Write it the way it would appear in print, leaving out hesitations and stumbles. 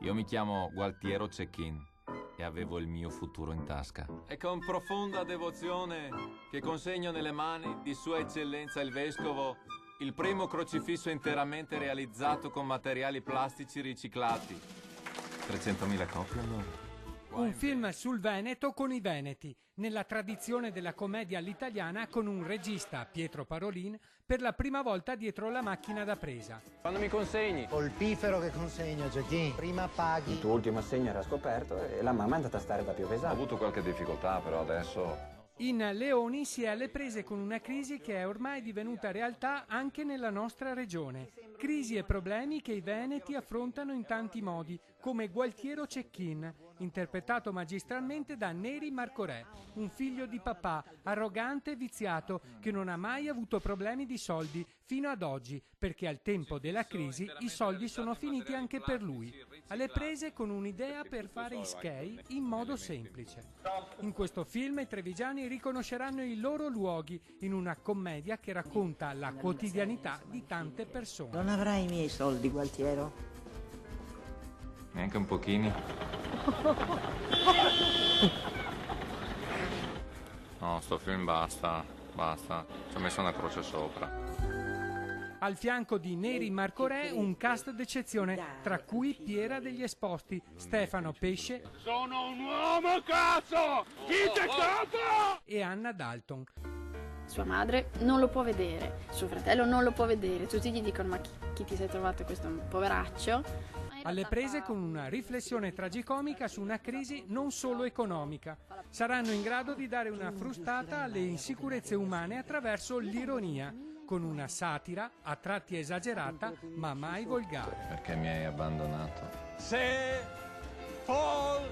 Io mi chiamo Gualtiero Cecchin e avevo il mio futuro in tasca. È con profonda devozione che consegno nelle mani di Sua Eccellenza il Vescovo il primo crocifisso interamente realizzato con materiali plastici riciclati. 300.000 copie allora. Un film sul Veneto con i veneti, nella tradizione della commedia all'italiana, con un regista, Pietro Parolin, per la prima volta dietro la macchina da presa. Quando mi consegni? Col piffero che consegno, Giochini. Prima paghi. Il tuo ultimo assegno era scoperto e la mamma è andata a stare da Piovesano. Ho avuto qualche difficoltà, però adesso... In Leoni si è alle prese con una crisi che è ormai divenuta realtà anche nella nostra regione. Crisi e problemi che i veneti affrontano in tanti modi, come Gualtiero Cecchin, interpretato magistralmente da Neri Marcorè, un figlio di papà, arrogante e viziato, che non ha mai avuto problemi di soldi fino ad oggi, perché al tempo della crisi i soldi sono finiti anche per lui. Alle prese con un'idea per fare i skei in modo semplice. In questo film i trevigiani riconosceranno i loro luoghi in una commedia che racconta la quotidianità di tante persone. Non avrai i miei soldi, Gualtiero? Neanche un pochini. No, sto film basta. Ci ho messo una croce sopra. Al fianco di Neri Marcorè un cast d'eccezione, tra cui Piera degli Esposti, Stefano Pesce. Sono un uomo, cazzo! Chi c'è stato? E Anna Dalton. Sua madre non lo può vedere, suo fratello non lo può vedere, tutti gli dicono ma chi ti sei trovato questo poveraccio? Alle prese con una riflessione tragicomica su una crisi non solo economica. Saranno in grado di dare una frustata alle insicurezze umane attraverso l'ironia, con una satira a tratti esagerata ma mai volgare. Perché mi hai abbandonato? Se Paul